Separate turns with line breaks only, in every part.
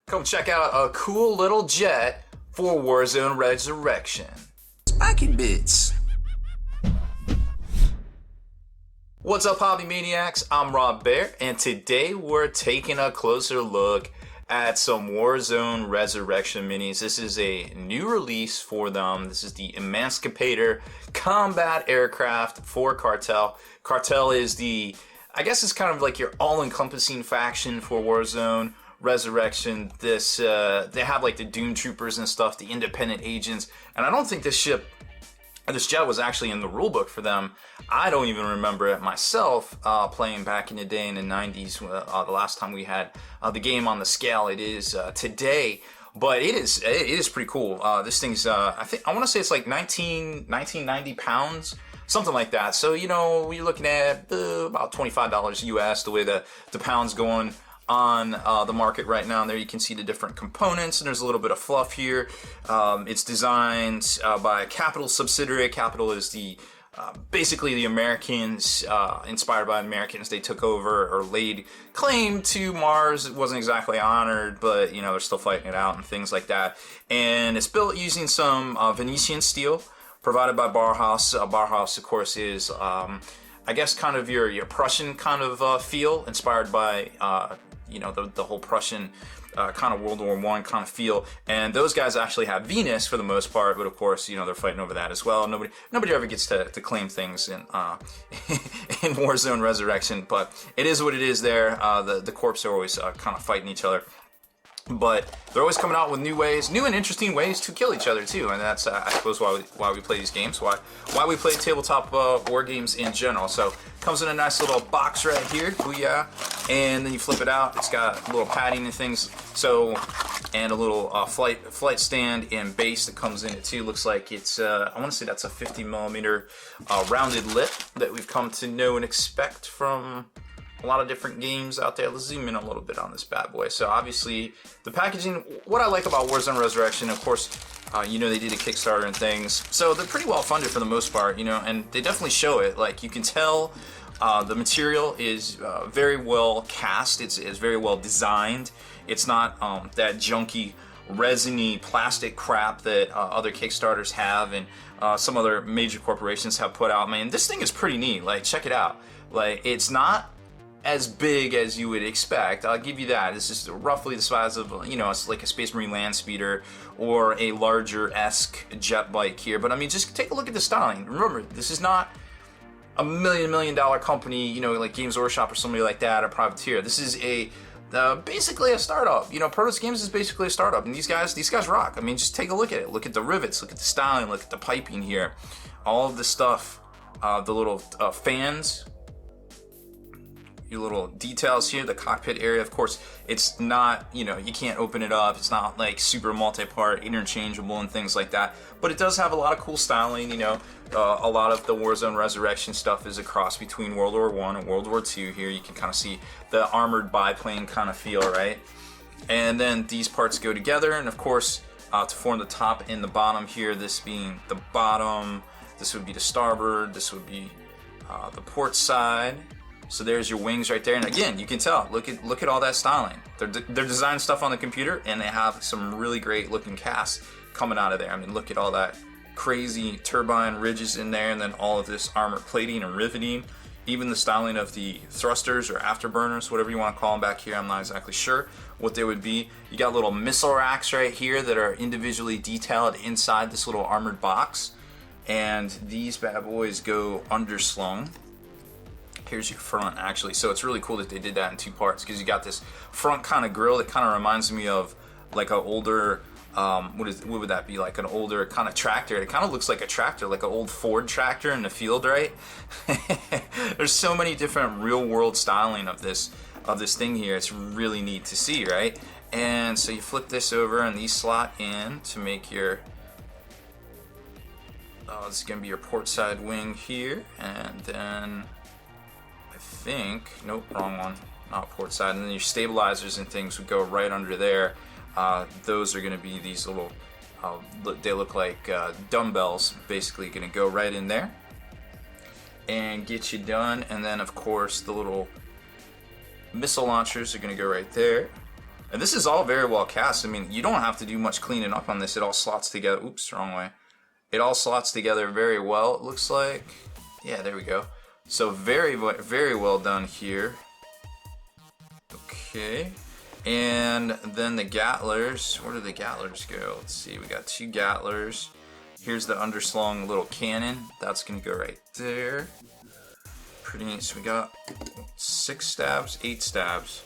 Come check out a cool little jet for Warzone Resurrection. Spiky bits. What's up, hobby maniacs? I'm Baer, and today we're taking a closer look at some Warzone Resurrection minis. This is a new release for them. This is the Emancipator combat aircraft for Cartel. Cartel is the, I guess it's kind of like your all-encompassing faction for Warzone Resurrection. This they have like the Doom Troopers and stuff, the independent agents, and I don't think this jet was actually in the rulebook for them. I don't even remember it myself playing back in the day in the 90s, the last time we had the game on the scale it is today. But it is pretty cool. This thing's I want to say it's like 1990 pounds, something like that. So you know, you're looking at about $25 US, the way the pound's going on the market right now. And there you can see the different components, and there's a little bit of fluff here. It's designed by a Capital subsidiary. Capital is the basically the Americans, inspired by Americans. They took over or laid claim to Mars. It wasn't exactly honored, but you know, they're still fighting it out and things like that. And it's built using some Venetian steel provided by Bauhaus. Bauhaus, of course, is I guess kind of your Prussian kind of feel, inspired by you know, the whole Prussian kind of World War I kind of feel. And those guys actually have Venus for the most part, but of course, you know, they're fighting over that as well. Nobody ever gets to claim things in in Warzone Resurrection, but it is what it is there. The corps are always kind of fighting each other. But they're always coming out with new and interesting ways to kill each other too, and that's I suppose why we play these games, why we play tabletop war games in general. So comes in a nice little box right here, booyah, and then you flip it out. It's got a little padding and things, so and a little flight stand and base that comes in it too. Looks like it's I want to say that's a 50mm rounded lip that we've come to know and expect from a lot of different games out there. Let's zoom in a little bit on this bad boy. So obviously the packaging, what I like about Warzone Resurrection, of course, you know, they did a Kickstarter and things, so they're pretty well funded for the most part, you know, and they definitely show it. Like, you can tell the material is very well cast. It's very well designed. It's not that junky resiny plastic crap that other Kickstarters have and some other major corporations have put out. Man, this thing is pretty neat. Like, check it out. Like, it's not as big as you would expect, I'll give you that. This is roughly the size of, you know, it's like a Space Marine land speeder or a larger-esque jet bike here. But I mean, just take a look at the styling. Remember, this is not a $1 million company, you know, like Games Workshop or somebody like that, or Privateer. This is a basically a startup. You know, Protoss Games is basically a startup, and these guys rock. I mean, just take a look at it. Look at the rivets, look at the styling, look at the piping here, all of the stuff, the little fans, your little details here, the cockpit area. Of course, it's not, you know, you can't open it up. It's not like super multi-part, interchangeable and things like that. But it does have a lot of cool styling, you know. A lot of the Warzone Resurrection stuff is a cross between World War I and World War II here. You can kind of see the armored biplane kind of feel, right? And then these parts go together, and of course, to form the top and the bottom here, this being the bottom, this would be the starboard, this would be the port side. So there's your wings right there, and again, you can tell. Look at all that styling. They're designing stuff on the computer, and they have some really great looking casts coming out of there. I mean, look at all that crazy turbine ridges in there, and then all of this armor plating and riveting. Even the styling of the thrusters or afterburners, whatever you want to call them back here, I'm not exactly sure what they would be. You got little missile racks right here that are individually detailed inside this little armored box, and these bad boys go underslung. Here's your front, actually. So it's really cool that they did that in two parts, because you got this front kind of grill that kind of reminds me of like an older, what would that be, like an older kind of tractor. It kind of looks like a tractor, like an old Ford tractor in the field, right? There's so many different real world styling of this thing here. It's really neat to see, right? And so you flip this over, and these slot in to make your, this is gonna be your port side wing here, and then nope, wrong one, not port side, and then your stabilizers and things would go right under there. Those are going to be these little, they look like dumbbells, basically going to go right in there and get you done. And then of course the little missile launchers are going to go right there. And this is all very well cast. I mean, you don't have to do much cleaning up on this. It all slots together. Oops, wrong way. It all slots together very well, it looks like. Yeah, there we go. So very, very well done here. Okay. And then the Gattlers. Where do the Gattlers go? Let's see. We got 2 Gattlers. Here's the underslung little cannon. That's going to go right there. Pretty neat. So we got 6 stabs, 8 stabs.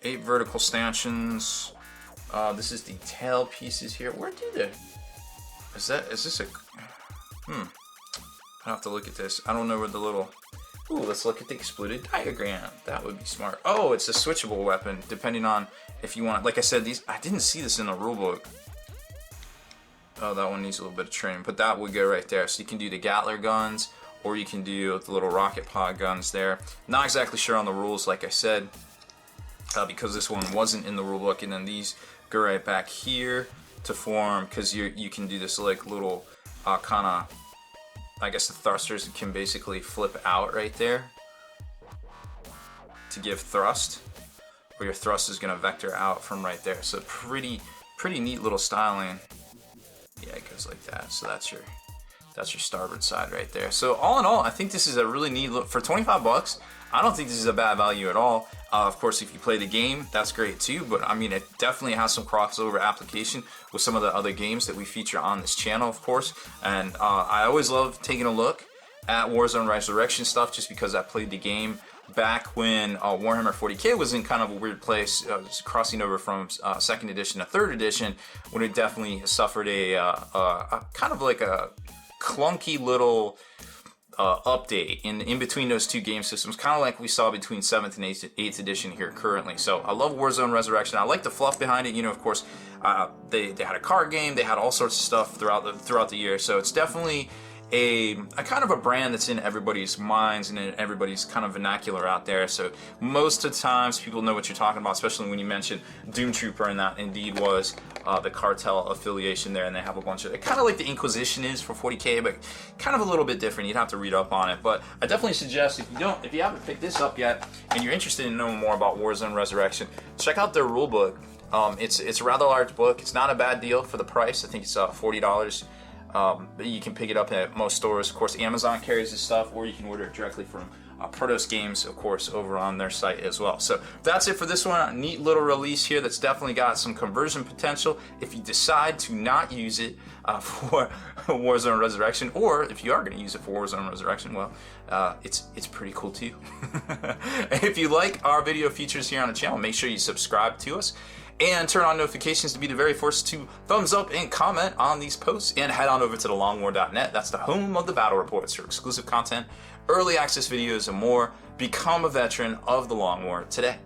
8 vertical stanchions. This is the tail pieces here. Where did they? Is this a? I have to look at this. I don't know where the little. Ooh, let's look at the exploded diagram. That would be smart. Oh, it's a switchable weapon, depending on if you want. Like I said, these I didn't see this in the rulebook. Oh, that one needs a little bit of training, but that would go right there. So you can do the Gatler guns, or you can do the little rocket pod guns there. Not exactly sure on the rules, like I said. Because this one wasn't in the rulebook, and then these go right back here to form, because you can do this like little kind of, I guess the thrusters can basically flip out right there to give thrust, where your thrust is going to vector out from right there. So pretty neat little styling. Yeah, it goes like that. So that's your starboard side right there. So all in all, I think this is a really neat look for 25 bucks. I don't think this is a bad value at all. Of course, if you play the game, that's great too, but I mean, it definitely has some crossover application with some of the other games that we feature on this channel, of course. And I always love taking a look at Warzone Resurrection stuff, just because I played the game back when Warhammer 40k was in kind of a weird place, crossing over from 2nd edition to 3rd edition, when it definitely suffered a kind of like a clunky little update in between those 2 game systems, kind of like we saw between 7th and 8th edition here currently. So I love Warzone Resurrection. I like the fluff behind it. You know, of course, they had a card game. They had all sorts of stuff throughout the year. So it's definitely a kind of a brand that's in everybody's minds and in everybody's kind of vernacular out there. So most of the times people know what you're talking about, especially when you mention Doom Trooper, and that indeed was the cartel affiliation there, and they have a bunch of it, kind of like the Inquisition is for 40k, but kind of a little bit different. You'd have to read up on it, but I definitely suggest if you haven't picked this up yet and you're interested in knowing more about Warzone Resurrection, check out their rule book. It's a rather large book. It's not a bad deal for the price. I think it's $40. But you can pick it up at most stores. Of course, Amazon carries this stuff, or you can order it directly from Protos Games, of course, over on their site as well. So that's it for this one. A neat little release here that's definitely got some conversion potential if you decide to not use it for Warzone Resurrection, or if you are going to use it for Warzone Resurrection, well, it's pretty cool too. If you like our video features here on the channel, make sure you subscribe to us and turn on notifications to be the very first to thumbs up and comment on these posts, and head on over to thelongwar.net. That's the home of the battle reports for exclusive content, early access videos, and more. Become a veteran of the Long War today.